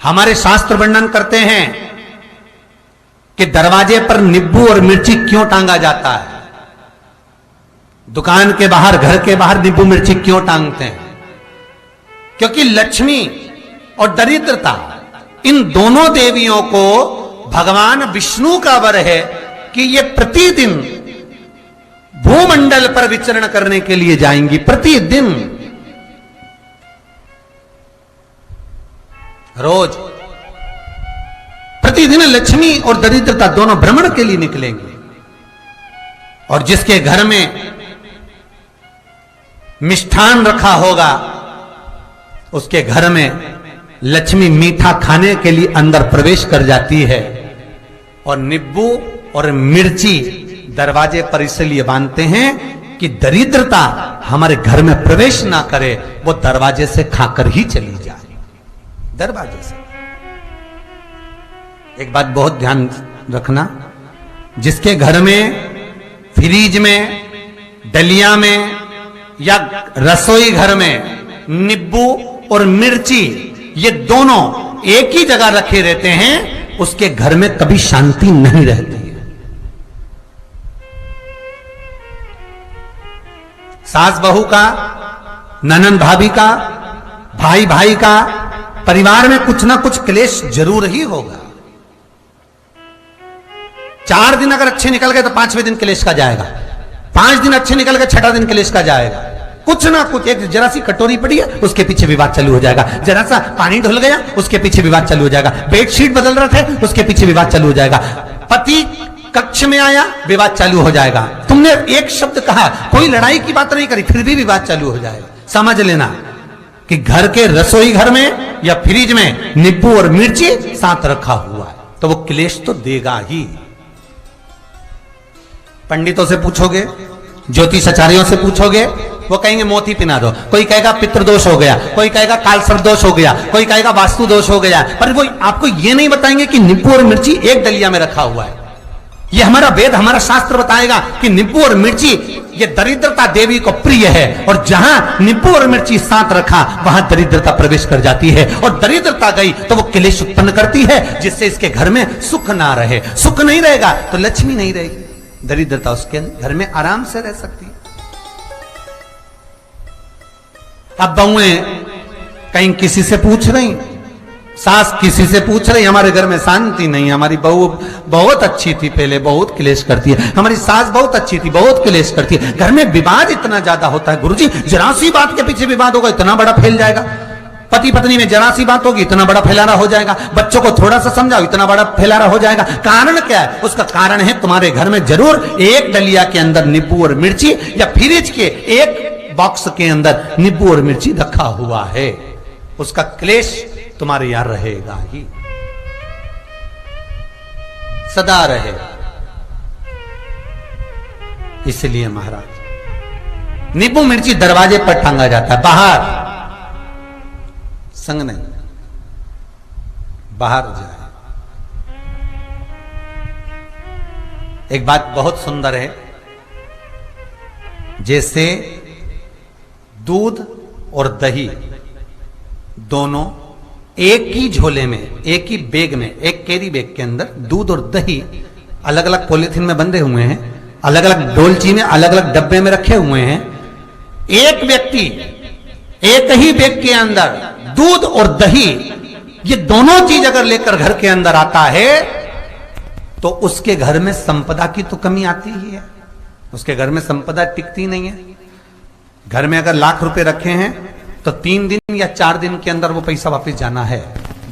हमारे शास्त्र वर्णन करते हैं कि दरवाजे पर नींबू और मिर्ची क्यों टांगा जाता है। दुकान के बाहर, घर के बाहर नींबू मिर्ची क्यों टांगते हैं? क्योंकि लक्ष्मी और दरिद्रता, इन दोनों देवियों को भगवान विष्णु का वर है कि ये प्रतिदिन भूमंडल पर विचरण करने के लिए जाएंगी। प्रतिदिन, रोज प्रतिदिन लक्ष्मी और दरिद्रता दोनों भ्रमण के लिए निकलेंगे। और जिसके घर में मिष्ठान रखा होगा, उसके घर में लक्ष्मी मीठा खाने के लिए अंदर प्रवेश कर जाती है। और नींबू और मिर्ची दरवाजे पर इसलिए बांधते हैं कि दरिद्रता हमारे घर में प्रवेश ना करे, वो दरवाजे से खाकर ही चली जाए। दरवाजे से। एक बात बहुत ध्यान रखना, जिसके घर में फ्रिज में, डलिया में या रसोई घर में नींबू और मिर्ची ये दोनों एक ही जगह रखे रहते हैं, उसके घर में कभी शांति नहीं रहती है। सास बहू का, ननंद भाभी का, भाई भाई का, परिवार में कुछ ना कुछ क्लेश जरूर ही होगा। 4 दिन अगर अच्छे निकल गए तो 5वें दिन क्लेश का जाएगा। 5 दिन अच्छे निकल गए, 6ठा दिन क्लेश का जाएगा। कुछ ना कुछ, एक जरा सी कटोरी पड़ी है उसके पीछे विवाद चालू हो जाएगा, जरा सा पानी ढुल गया उसके पीछे विवाद चालू हो जाएगा, बेडशीट बदल रहे थे उसके पीछे विवाद चालू हो जाएगा, पति कक्ष में आया विवाद चालू हो जाएगा, तुमने एक शब्द कहा, कोई लड़ाई की बात नहीं करी, फिर भी विवाद चालू हो जाएगा। समझ लेना कि घर के रसोई घर में या फ्रिज में नींबू और मिर्ची साथ रखा हुआ है तो वो क्लेश तो देगा ही। पंडितों से पूछोगे, ज्योतिषाचार्यों से पूछोगे, वो कहेंगे मोती पिना दो, कोई कहेगा पितृदोष हो गया, कोई कहेगा कालसर्प दोष हो गया, कोई कहेगा वास्तु दोष हो गया, पर वो आपको ये नहीं बताएंगे कि नींबू और मिर्ची एक डलिया में रखा हुआ है। ये हमारा वेद, हमारा शास्त्र बताएगा कि नींबू और मिर्ची ये दरिद्रता देवी को प्रिय है, और जहां नींबू और मिर्ची साथ रखा वहां दरिद्रता प्रवेश कर जाती है, और दरिद्रता गई तो वो क्लेश उत्पन्न करती है, जिससे इसके घर में सुख ना रहे। सुख नहीं रहेगा तो लक्ष्मी नहीं रहेगी, दरिद्रता उसके घर में आराम से रह सकती है। अब बहुएं कहीं किसी से पूछ रही, सास किसी से पूछ रही, हमारे घर में शांति नहीं, हमारी बहू बहुत अच्छी थी पहले, बहुत क्लेश करती है, हमारी सास बहुत अच्छी थी, बहुत क्लेश करती है, घर में विवाद इतना ज्यादा होता है। गुरुजी, जरा सी बात के पीछे विवाद होगा इतना बड़ा फैल जाएगा, पति पत्नी में जरा सी बात होगी इतना बड़ा फैलाना हो जाएगा, बच्चों को थोड़ा सा समझाओ इतना बड़ा फैलाना हो जाएगा। कारण क्या है? उसका कारण है तुम्हारे घर में जरूर एक डलिया के अंदर नींबू और मिर्ची या फ्रिज के एक बॉक्स के अंदर नींबू और मिर्ची रखा हुआ है, उसका क्लेश तुम्हारे यहां रहेगा ही, सदा रहेगा। इसलिए महाराज नींबू मिर्ची दरवाजे पर टांगा जाता है, बाहर संग नहीं, बाहर जाए। एक बात बहुत सुंदर है, जैसे दूध और दही दोनों एक ही झोले में, एक ही बैग में, एक कैरी बैग के अंदर दूध और दही अलग अलग पॉलिथीन में बंधे हुए हैं, अलग अलग डोलची में, अलग अलग डब्बे में रखे हुए हैं। एक व्यक्ति एक ही बैग के अंदर दूध और दही ये दोनों चीज अगर लेकर घर के अंदर आता है तो उसके घर में संपदा की तो कमी आती ही है, उसके घर में संपदा टिकती नहीं है। घर में अगर लाख रुपए रखे हैं तो 3 दिन या 4 दिन के अंदर वो पैसा वापस जाना है।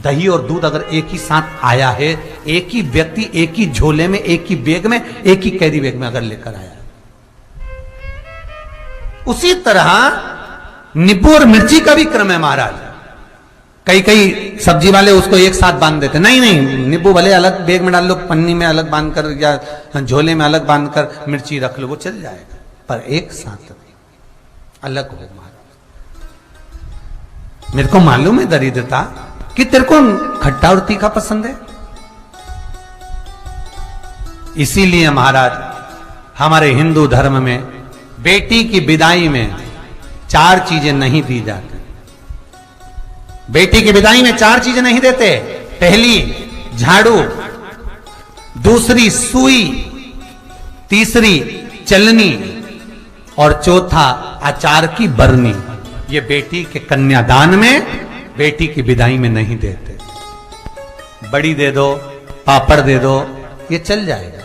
दही और दूध अगर एक ही साथ आया है, एक ही व्यक्ति एक ही झोले में, एक ही बैग में, एक ही कैरी बैग में अगर लेकर आया, उसी तरह नींबू और मिर्ची का भी क्रम है महाराज। कई कई सब्जी वाले उसको एक साथ बांध देते, नहीं नहीं, नींबू भले अलग बैग में डाल लो, पन्नी में अलग बांधकर या झोले में अलग बांधकर मिर्ची रख लो, वो चल जाएगा, पर एक साथ अलग हो। महाराज मेरे को मालूम है दरिद्रता कि तेरे को खट्टा और तीखा पसंद है, इसीलिए महाराज हमारे हिंदू धर्म में बेटी की विदाई में 4 चीजें नहीं दी जाती। बेटी की विदाई में 4 चीजें नहीं देते। पहली झाड़ू, दूसरी सुई, तीसरी चलनी और चौथा अचार की बरनी। ये बेटी के कन्यादान में, बेटी की विदाई में नहीं देते। बड़ी दे दो, पापड़ दे दो, ये चल जाएगा,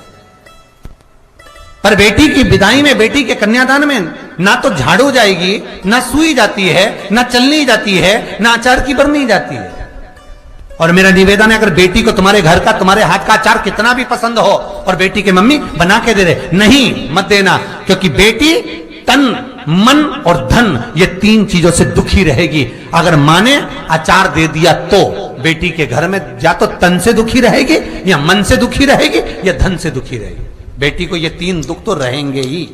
पर बेटी की विदाई में, बेटी के कन्यादान में ना तो झाड़ू जाएगी, ना सुई जाती है, ना चलनी जाती है, ना अचार की बरनी जाती है। और मेरा निवेदन है, अगर बेटी को तुम्हारे घर का, तुम्हारे हाथ का अचार कितना भी पसंद हो और बेटी के मम्मी बना के दे दे, नहीं, मत देना, क्योंकि बेटी तन, मन और धन, ये 3 चीजों से दुखी रहेगी। अगर मां ने अचार दे दिया तो बेटी के घर में या तो तन से दुखी रहेगी, या मन से दुखी रहेगी, या धन से दुखी रहेगी। बेटी को ये 3 दुख तो रहेंगे ही।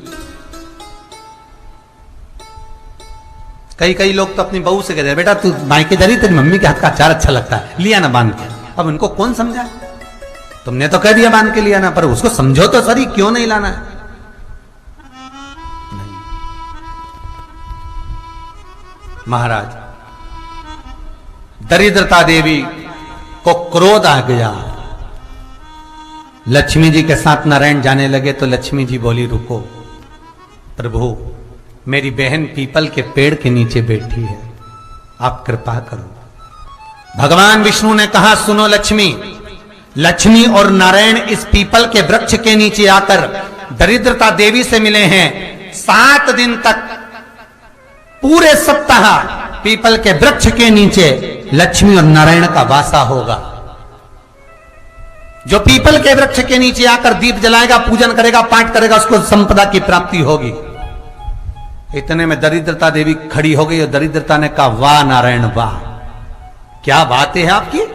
कई लोग तो अपनी बहू से कहते हैं, बेटा तू मायके जा रही, तेरी मम्मी के हाथ का अचार अच्छा लगता है, लिया ना बांध के। अब उनको कौन समझा? तुमने तो कह दिया बांध के लिया ना, पर उसको समझो तो सही, क्यों नहीं लाना है? महाराज, दरिद्रता देवी को क्रोध आ गया। लक्ष्मी जी के साथ नारायण जाने लगे तो लक्ष्मी जी बोली, रुको प्रभु, मेरी बहन पीपल के पेड़ के नीचे बैठी है, आप कृपा करो। भगवान विष्णु ने कहा, सुनो लक्ष्मी, लक्ष्मी और नारायण इस पीपल के वृक्ष के नीचे आकर दरिद्रता देवी से मिले हैं। 7 दिन तक, पूरे सप्ताह पीपल के वृक्ष के नीचे लक्ष्मी और नारायण का वासा होगा। जो पीपल के वृक्ष के नीचे आकर दीप जलाएगा, पूजन करेगा, पाठ करेगा, उसको संपदा की प्राप्ति होगी। इतने में दरिद्रता देवी खड़ी हो गई और दरिद्रता ने कहा, वाह नारायण वाह, क्या बात है आपकी,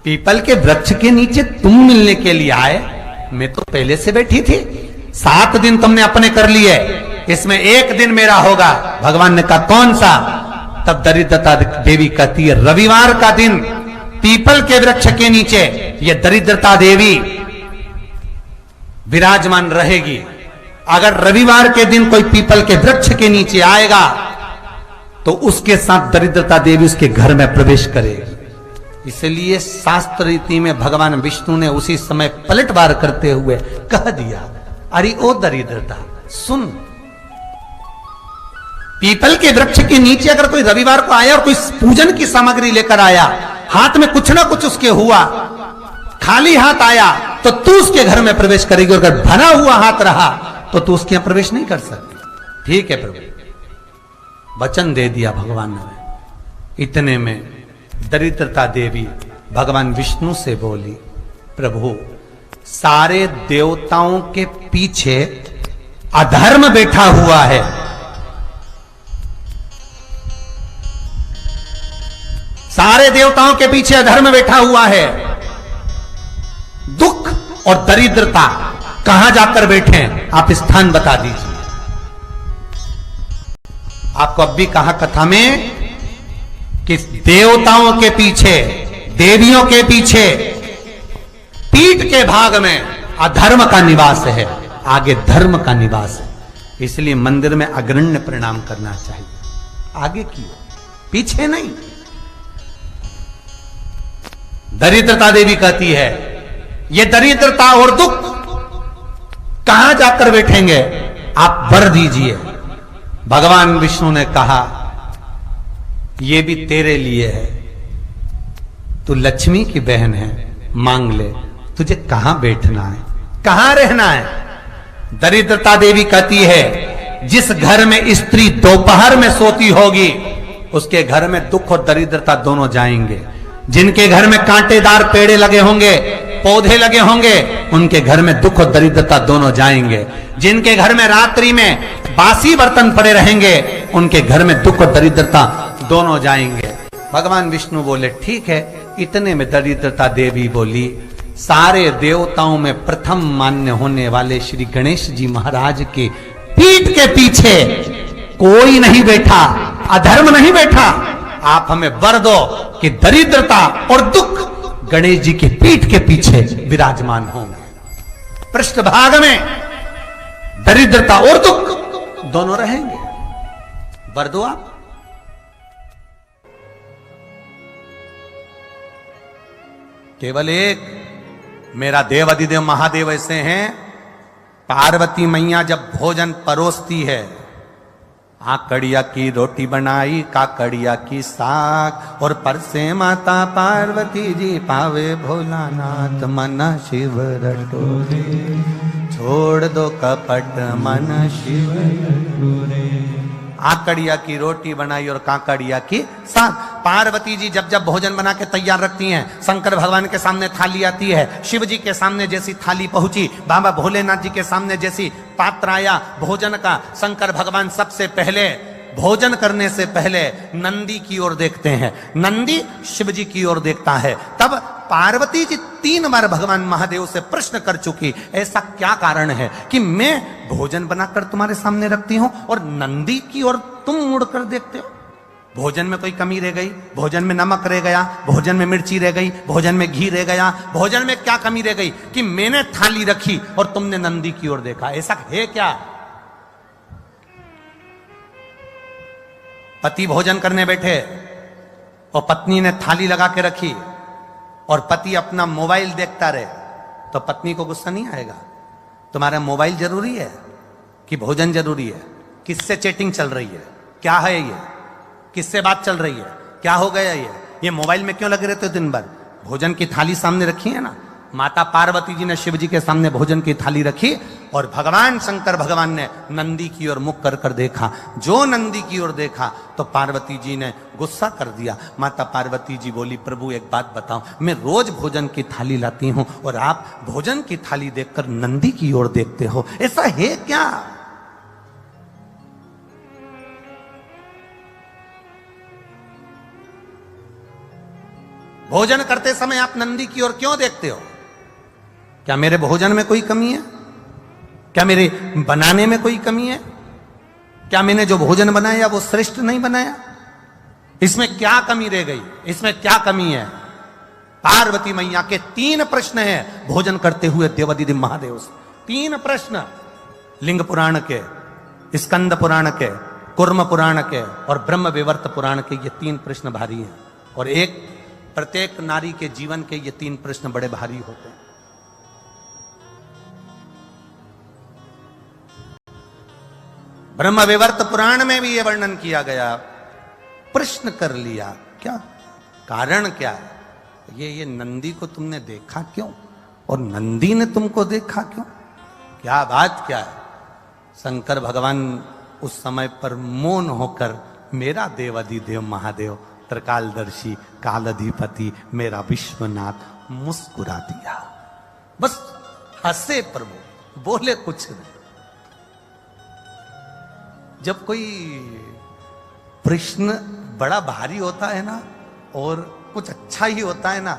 पीपल के वृक्ष के नीचे तुम मिलने के लिए आए, मैं तो पहले से बैठी थी। 7 दिन तुमने अपने कर लिए, इसमें 1 दिन मेरा होगा। भगवान ने कहा, कौन सा? तब दरिद्रता देवी कहती है, रविवार का दिन पीपल के वृक्ष के नीचे ये दरिद्रता देवी विराजमान रहेगी। अगर रविवार के दिन कोई पीपल के वृक्ष के नीचे आएगा तो उसके साथ दरिद्रता देवी उसके घर में प्रवेश करेगी। इसलिए शास्त्र रीति में भगवान विष्णु ने उसी समय पलटवार करते हुए कह दिया, अरे ओ दरिद्रता सुन, पीपल के वृक्ष के नीचे अगर कोई रविवार को आया और कोई पूजन की सामग्री लेकर आया, हाथ में कुछ ना कुछ उसके हुआ, खाली हाथ आया, तो तू उसके घर में प्रवेश करेगी, और अगर भरा हुआ हाथ रहा तो तू उसके यहां प्रवेश नहीं कर सकती। ठीक है प्रभु, वचन दे दिया भगवान ने। इतने में दरिद्रता देवी भगवान विष्णु से बोली, प्रभु, सारे देवताओं के पीछे अधर्म बैठा हुआ है, सारे देवताओं के पीछे अधर्म बैठा हुआ है। दुख और दरिद्रता कहां जाकर बैठे हैं, आप स्थान बता दीजिए। आपको अब भी कहा कथा में कि देवताओं के पीछे, देवियों के पीछे, पीठ के भाग में अधर्म का निवास है, आगे धर्म का निवास है। इसलिए मंदिर में अग्रण्य प्रणाम करना चाहिए, आगे की पीछे नहीं। दरिद्रता देवी कहती है, ये दरिद्रता और दुख कहां जाकर बैठेंगे, आप वर दीजिए। भगवान विष्णु ने कहा, ये भी तेरे लिए है, तू लक्ष्मी की बहन है, मांग ले, तुझे कहां बैठना है, कहां रहना है। दरिद्रता देवी कहती है, जिस घर में स्त्री दोपहर में सोती होगी उसके घर में दुख और दरिद्रता दोनों जाएंगे। जिनके घर में कांटेदार पेड़े लगे होंगे, पौधे लगे होंगे, उनके घर में दुख और दरिद्रता दोनों जाएंगे। जिनके घर में रात्रि में बासी बर्तन पड़े रहेंगे, उनके घर में दुख और दरिद्रता दोनों जाएंगे। भगवान विष्णु बोले, ठीक है। इतने में दरिद्रता देवी बोली, सारे देवताओं में प्रथम मान्य होने वाले श्री गणेश जी महाराज के पीठ के पीछे कोई नहीं बैठा, अधर्म नहीं बैठा। आप हमें वर दो कि दरिद्रता और दुख गणेश जी के पीठ के पीछे विराजमान होंगे, पृष्ठभाग में दरिद्रता और दुख दोनों रहेंगे। वर दो आप। केवल एक मेरा देव अधिदेव महादेव ऐसे हैं, पार्वती मैया जब भोजन परोसती है, कड़िया की रोटी बनाई, काकड़िया की साग, और परसे माता पार्वती जी पावे भोलानाथ, मन शिव रटोरे, छोड़ दो कपट मन शिव रटोरे। आकड़िया की रोटी बनाई और काकड़िया की साग। पार्वती जी जब जब भोजन बना के तैयार रखती हैं, शंकर भगवान के सामने थाली आती है, शिव जी के सामने जैसी थाली पहुंची, बाबा भोलेनाथ जी के सामने जैसी पात्र आया भोजन का, शंकर भगवान सबसे पहले भोजन करने से पहले नंदी की ओर देखते हैं, नंदी शिव जी की ओर देखता है। तब पार्वती जी 3 बार भगवान महादेव से प्रश्न कर चुकी, ऐसा क्या कारण है कि मैं भोजन बनाकर तुम्हारे सामने रखती हूं और नंदी की ओर तुम मुड़कर देखते हो? भोजन में कोई कमी रह गई, भोजन में नमक रह गया, भोजन में मिर्ची रह गई, भोजन में घी रह गया, भोजन में क्या कमी रह गई कि मैंने थाली रखी और तुमने नंदी की ओर देखा? ऐसा है क्या? पति भोजन करने बैठे और पत्नी ने थाली लगा के रखी और पति अपना मोबाइल देखता रहे, तो पत्नी को गुस्सा नहीं आएगा? तुम्हारा मोबाइल जरूरी है कि भोजन जरूरी है? किससे चैटिंग चल रही है? क्या है ये? किससे बात चल रही है? क्या हो गया ये मोबाइल में क्यों लगे रहते हो दिन भर? भोजन की थाली सामने रखी है ना। माता पार्वती जी ने शिव जी के सामने भोजन की थाली रखी और भगवान शंकर भगवान ने नंदी की ओर मुख कर कर देखा। जो नंदी की ओर देखा तो पार्वती जी ने गुस्सा कर दिया। माता पार्वती जी बोली, प्रभु एक बात बताओ, मैं रोज भोजन की थाली लाती हूं और आप भोजन की थाली देखकर नंदी की ओर देखते हो, ऐसा है क्या? भोजन करते समय आप नंदी की ओर क्यों देखते हो? क्या मेरे भोजन में कोई कमी है? क्या मेरे बनाने में कोई कमी है? क्या मैंने जो भोजन बनाया वो श्रेष्ठ नहीं बनाया? इसमें क्या कमी रह गई? इसमें क्या कमी है? पार्वती मैया के 3 प्रश्न हैं भोजन करते हुए देवाधिदेव महादेव से। 3 प्रश्न, लिंग पुराण के, स्कंद पुराण के, कुर्म पुराण के और ब्रह्म विवर्त पुराण के, ये 3 प्रश्न भारी हैं। और प्रत्येक नारी के जीवन के ये 3 प्रश्न बड़े भारी होते हैं। ब्रह्म विवर्त पुराण में भी ये वर्णन किया गया। प्रश्न कर लिया, क्या कारण क्या है? ये नंदी को तुमने देखा क्यों और नंदी ने तुमको देखा क्यों? क्या बात क्या है? शंकर भगवान उस समय पर मौन होकर, मेरा देवाधिदेव महादेव, त्रिकालदर्शी, कालाधिपति, मेरा विश्वनाथ, मुस्कुरा दिया। बस हंसे प्रभु, बोले कुछ नहीं। जब कोई प्रश्न बड़ा भारी होता है ना और कुछ अच्छा ही होता है ना,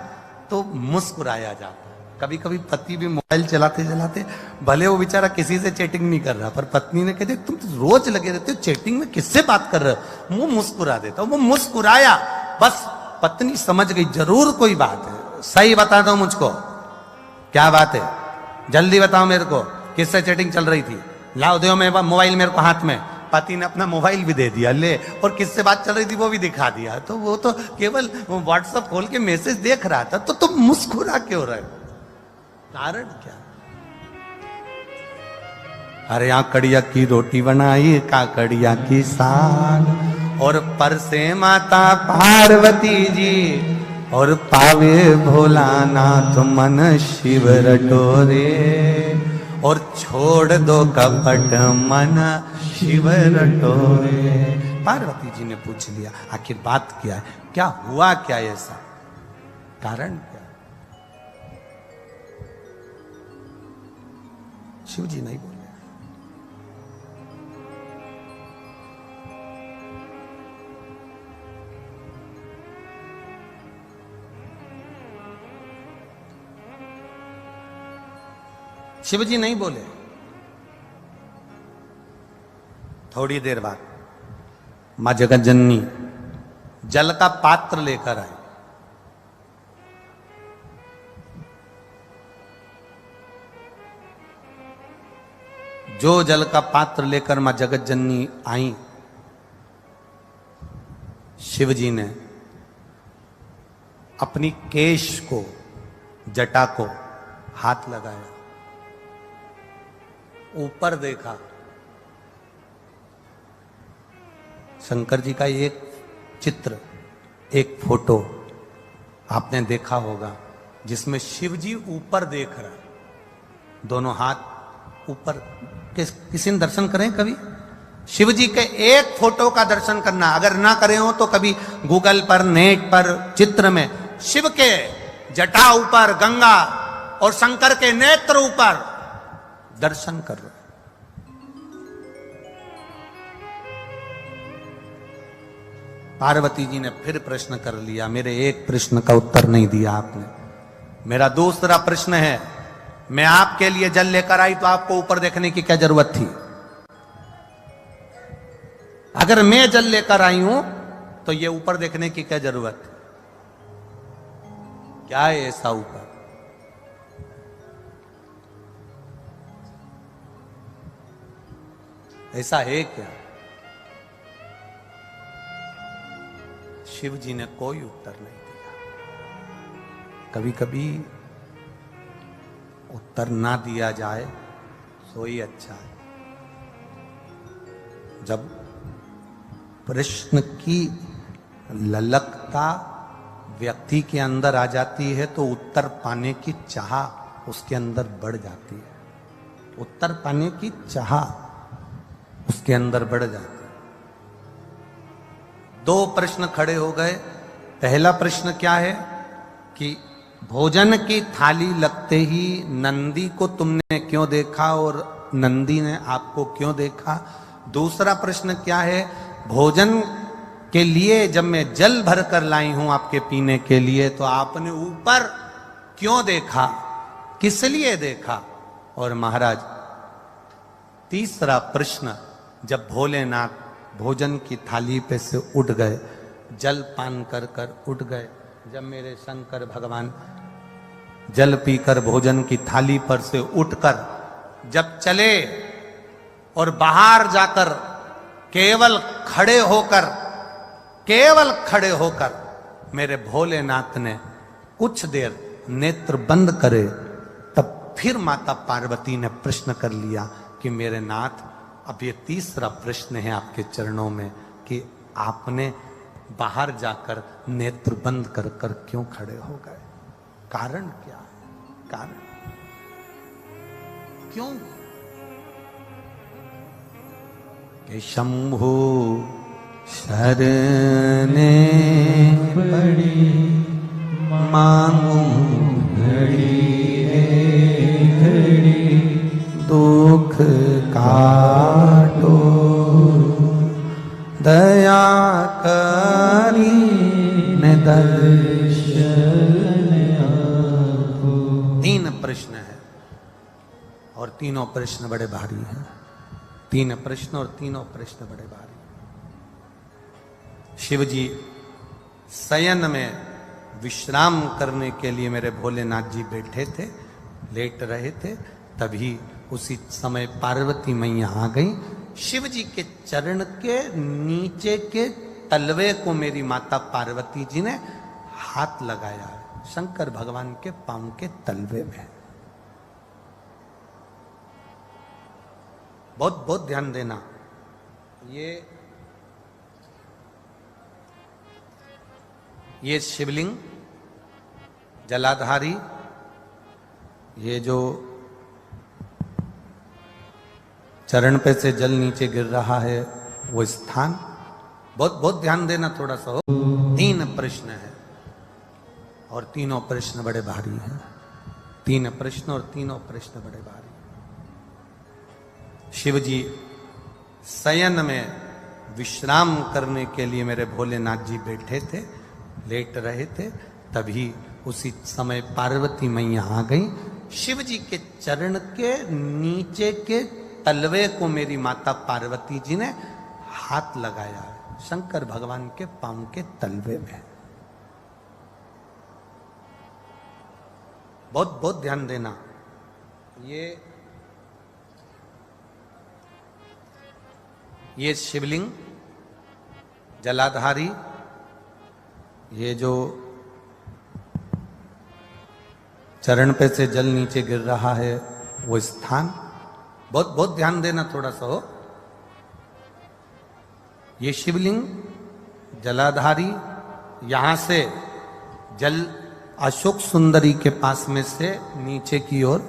तो मुस्कुराया जाता है। कभी कभी पति भी मोबाइल चलाते चलाते, भले वो बेचारा किसी से चैटिंग नहीं कर रहा, पर पत्नी ने कहते तुम तो रोज लगे रहते हो चैटिंग में, किससे बात कर रहे हो? वो मुस्कुरा देता। वो मुस्कुराया, बस पत्नी समझ गई जरूर कोई बात है। सही बता दो मुझको, क्या बात है? जल्दी बताओ मेरे को, किससे चैटिंग चल रही थी? लाओ दो मेरे मोबाइल मेरे को हाथ में। पति ने अपना मोबाइल भी दे दिया, ले, और किससे बात चल रही थी वो भी दिखा दिया। तो वो तो केवल व्हाट्सएप खोल के मैसेज देख रहा था, तो तुम मुस्कुरा क्यों रहे? कारण क्या? अरे आकड़िया की रोटी बनाई, काकड़िया की साग, और परसे माता पार्वती जी, और पावे भोलानाथ, मन शिव रटोरे, और छोड़ दो कपट मन शिव रटोरे। पार्वती जी ने पूछ लिया, आखिर बात क्या है? क्या हुआ? क्या ऐसा कारण क्या? शिव जी नहीं बोले। शिव जी नहीं बोले। थोड़ी देर बाद मां जगत जननी जल का पात्र लेकर आई। जो जल का पात्र लेकर मां जगत जननी आई, शिव जी ने अपनी केश को जटा को हाथ लगाया, ऊपर देखा। शंकर जी का एक चित्र, एक फोटो आपने देखा होगा जिसमें शिव जी ऊपर देख रहा है, दोनों हाथ ऊपर। किसी ने दर्शन करें कभी? शिव जी के एक फोटो का दर्शन करना, अगर ना करे हो तो कभी गूगल पर, नेट पर, चित्र में शिव के जटा ऊपर गंगा और शंकर के नेत्र ऊपर दर्शन कर लो। पार्वती जी ने फिर प्रश्न कर लिया, मेरे एक प्रश्न का उत्तर नहीं दिया आपने। मेरा दूसरा प्रश्न है, मैं आपके लिए जल लेकर आई तो आपको ऊपर देखने की क्या जरूरत थी? अगर मैं जल लेकर आई हूं तो ये ऊपर देखने की क्या जरूरत है? क्या है ऐसा ऊपर? ऐसा है क्या? शिव जी ने कोई उत्तर नहीं दिया। कभी कभी उत्तर ना दिया जाए तो ही अच्छा है। जब प्रश्न की ललकता व्यक्ति के अंदर आ जाती है तो उत्तर पाने की चाह उसके अंदर बढ़ जाती है। उत्तर पाने की चाह उसके अंदर बढ़ जाती है। दो प्रश्न खड़े हो गए। पहला प्रश्न क्या है कि भोजन की थाली लगते ही नंदी को तुमने क्यों देखा और नंदी ने आपको क्यों देखा? दूसरा प्रश्न क्या है, भोजन के लिए जब मैं जल भर कर लाई हूं आपके पीने के लिए तो आपने ऊपर क्यों देखा, किस लिए देखा? और महाराज तीसरा प्रश्न, जब भोलेनाथ भोजन की थाली पे से उठ गए, जल पान कर कर उठ गए, जब मेरे शंकर भगवान जल पीकर भोजन की थाली पर से उठकर जब चले और बाहर जाकर केवल खड़े होकर मेरे भोलेनाथ ने कुछ देर नेत्र बंद करे, तब फिर माता पार्वती ने प्रश्न कर लिया कि मेरे नाथ, अब ये तीसरा प्रश्न है आपके चरणों में कि आपने बाहर जाकर नेत्र बंद कर कर क्यों खड़े हो गए? कारण क्या है? कारण क्यों? कि शंभु शरणे पड़ी मांगू घड़ी रे घड़ी दुख काटो दया करी ने दर्शन आपको। तीन प्रश्न है और तीनों प्रश्न बड़े भारी हैं। तीन प्रश्न और तीनों प्रश्न बड़े भारी। शिव जी शयन में विश्राम करने के लिए मेरे भोलेनाथ जी बैठे थे, लेट रहे थे, तभी उसी समय पार्वती मैया आ गई। शिव जी के चरण के नीचे के तलवे को मेरी माता पार्वती जी ने हाथ लगाया है, शंकर भगवान के पांव के तलवे में। बहुत बहुत ध्यान देना। ये शिवलिंग जलाधारी, ये जो चरण पे से जल नीचे गिर रहा है वो स्थान, बहुत बहुत ध्यान देना थोड़ा सा हो। तीन प्रश्न है और तीनों प्रश्न बड़े भारी हैं। तीन प्रश्न और तीनों प्रश्न बड़े भारी। शिव जी शयन में विश्राम करने के लिए मेरे भोलेनाथ जी बैठे थे, लेट रहे थे, तभी उसी समय पार्वती मैया आ गई। शिव जी के चरण के नीचे के तलवे को मेरी माता पार्वती जी ने हाथ लगाया है, शंकर भगवान के पांव के तलवे में। बहुत बहुत ध्यान देना। ये शिवलिंग जलाधारी, ये जो चरण पे से जल नीचे गिर रहा है, वो स्थान बहुत बहुत ध्यान देना थोड़ा सा हो। ये शिवलिंग जलाधारी, यहां से जल अशोक सुंदरी के पास में से नीचे की ओर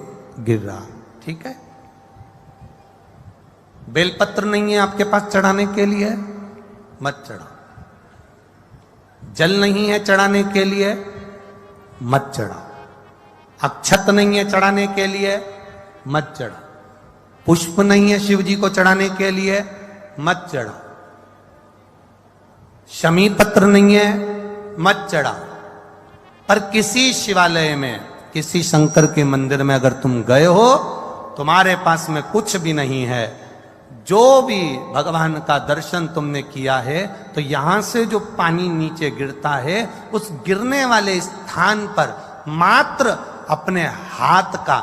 गिर रहा, ठीक है। बेलपत्र नहीं है आपके पास चढ़ाने के लिए, मत चढ़ाओ। जल नहीं है चढ़ाने के लिए, मत चढ़ाओ। अक्षत नहीं है चढ़ाने के लिए, मत चढ़ाओ। पुष्प नहीं है शिव जी को चढ़ाने के लिए, मत चढ़ाओ। शमी पत्र नहीं है, मत चढ़ाओ। पर किसी शिवालय में, किसी शंकर के मंदिर में अगर तुम गए हो, तुम्हारे पास में कुछ भी नहीं है, जो भी भगवान का दर्शन तुमने किया है, तो यहां से जो पानी नीचे गिरता है, उस गिरने वाले स्थान पर मात्र अपने हाथ का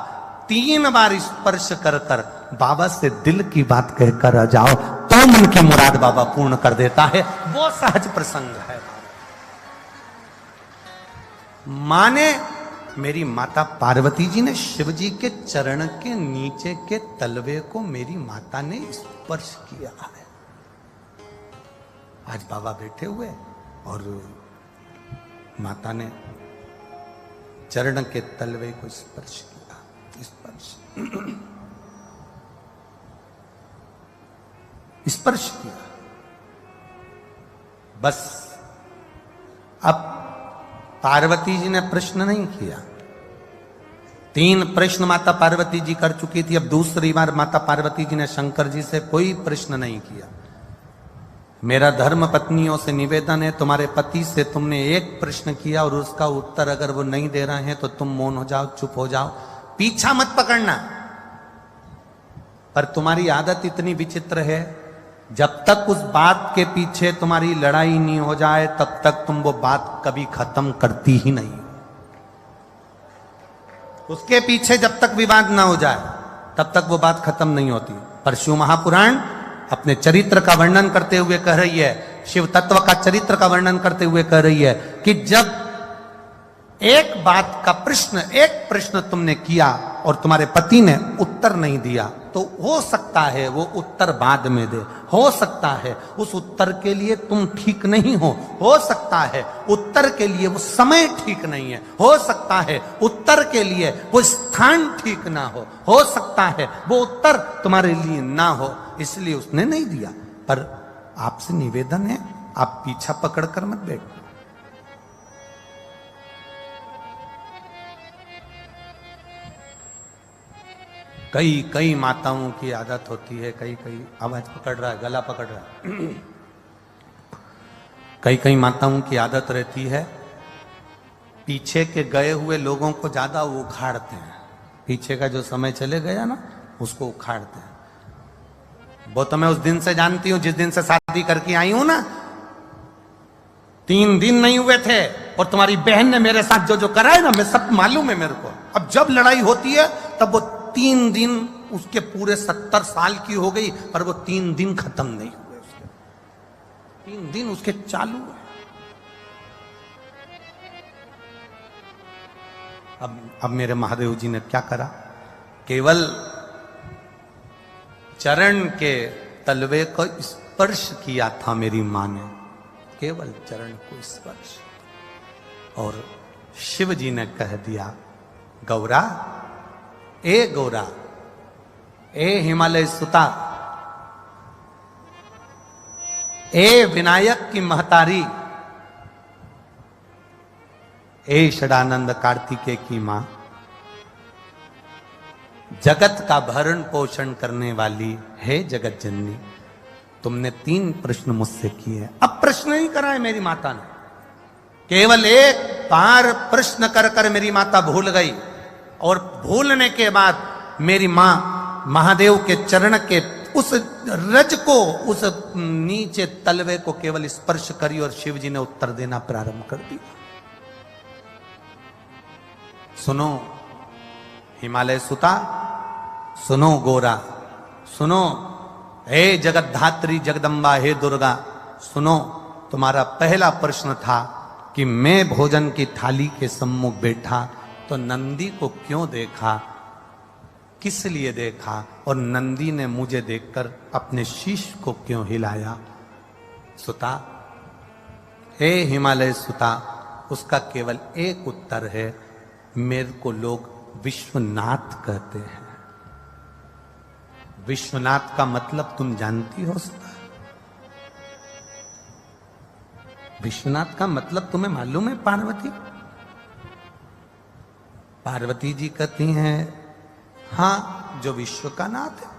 3 बार स्पर्श कर कर बाबा से दिल की बात कहकर आ जाओ, तो मन की मुराद बाबा पूर्ण कर देता है। वो सहज प्रसंग है। माने मेरी माता पार्वती जी ने शिव जी के चरण के नीचे के तलवे को मेरी माता ने स्पर्श किया है। आज बाबा बैठे हुए और माता ने चरण के तलवे को स्पर्श किया, स्पर्श स्पर्श किया। बस अब पार्वती जी ने प्रश्न नहीं किया। 3 प्रश्न माता पार्वती जी कर चुकी थी, अब दूसरी बार माता पार्वती जी ने शंकर जी से कोई प्रश्न नहीं किया। मेरा धर्म पत्नियों से निवेदन है, तुम्हारे पति से तुमने एक प्रश्न किया और उसका उत्तर अगर वो नहीं दे रहे हैं तो तुम मौन हो जाओ, चुप हो जाओ, पीछा मत पकड़ना। पर तुम्हारी आदत इतनी विचित्र है, जब तक उस बात के पीछे तुम्हारी लड़ाई नहीं हो जाए तब तक तुम वो बात कभी खत्म करती ही नहीं। उसके पीछे जब तक विवाद ना हो जाए तब तक वो बात खत्म नहीं होती। पर शिव महापुराण अपने चरित्र का वर्णन करते हुए कह रही है, शिव तत्व का चरित्र का वर्णन करते हुए कह रही है कि जब एक बात का प्रश्न, एक प्रश्न तुमने किया और तुम्हारे पति ने उत्तर नहीं दिया, तो हो सकता है वो उत्तर बाद में दे, हो सकता है उस उत्तर के लिए तुम ठीक नहीं हो सकता है उत्तर के लिए वो समय ठीक नहीं है, हो सकता है उत्तर के लिए वो स्थान ठीक ना हो सकता है वो उत्तर तुम्हारे लिए ना हो, इसलिए उसने नहीं दिया। पर आपसे निवेदन है, आप पीछा पकड़कर मत बैठो। कई माताओं की आदत होती है, कई आवाज पकड़ रहा है, गला पकड़ रहा है। कई माताओं की आदत रहती है, पीछे के गए हुए लोगों को ज्यादा वो उखाड़ते हैं। पीछे का जो समय चले गया ना, उसको उखाड़ते हैं। वो तो मैं उस दिन से जानती हूं, जिस दिन से शादी करके आई हूं ना, 3 दिन नहीं हुए थे और तुम्हारी बहन ने मेरे साथ जो जो करा है ना, मैं सब मालूम है मेरे को। अब जब लड़ाई होती है तब वो 3 दिन, उसके पूरे 70 साल की हो गई, पर वो 3 दिन खत्म नहीं हुए। उसके 3 दिन उसके चालू है। अब मेरे महादेव जी ने क्या करा, केवल चरण के तलवे को स्पर्श किया था मेरी मां ने, केवल चरण को स्पर्श, और शिव जी ने कह दिया, गौरा, ए गौरा, ए हिमालय सुता, ए विनायक की महतारी, ए षडानंद कार्तिकेय की मां, जगत का भरण पोषण करने वाली है जगत जननी, तुमने 3 प्रश्न मुझसे किए, अब प्रश्न नहीं कराए मेरी माता ने। केवल एक बार प्रश्न कर कर मेरी माता भूल गई, और भूलने के बाद मेरी मां महादेव के चरण के उस रज को, उस नीचे तलवे को केवल स्पर्श करी और शिव जी ने उत्तर देना प्रारंभ कर दिया। सुनो हिमालय सुता, सुनो गोरा, सुनो हे जगद्धात्री जगदम्बा, हे दुर्गा, सुनो, तुम्हारा पहला प्रश्न था कि मैं भोजन की थाली के सम्मुख बैठा तो तो नंदी को क्यों देखा, किस लिए देखा, और नंदी ने मुझे देखकर अपने शीश को क्यों हिलाया। सुता, हे हिमालय सुता, उसका केवल एक उत्तर है, मेरे को लोग विश्वनाथ कहते हैं। विश्वनाथ का मतलब तुम जानती हो सुता? विश्वनाथ का मतलब तुम्हें मालूम है पार्वती? पार्वती जी कहती हैं, हां, जो विश्व का नाथ है।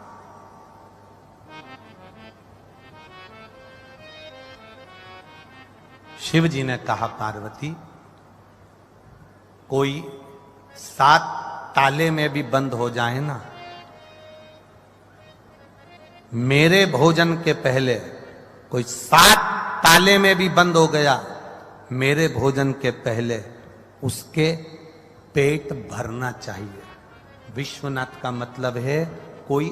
शिव जी ने कहा, पार्वती, कोई 7 ताले में भी बंद हो जाए ना, मेरे भोजन के पहले कोई 7 ताले में भी बंद हो गया, मेरे भोजन के पहले उसके पेट भरना चाहिए। विश्वनाथ का मतलब है कोई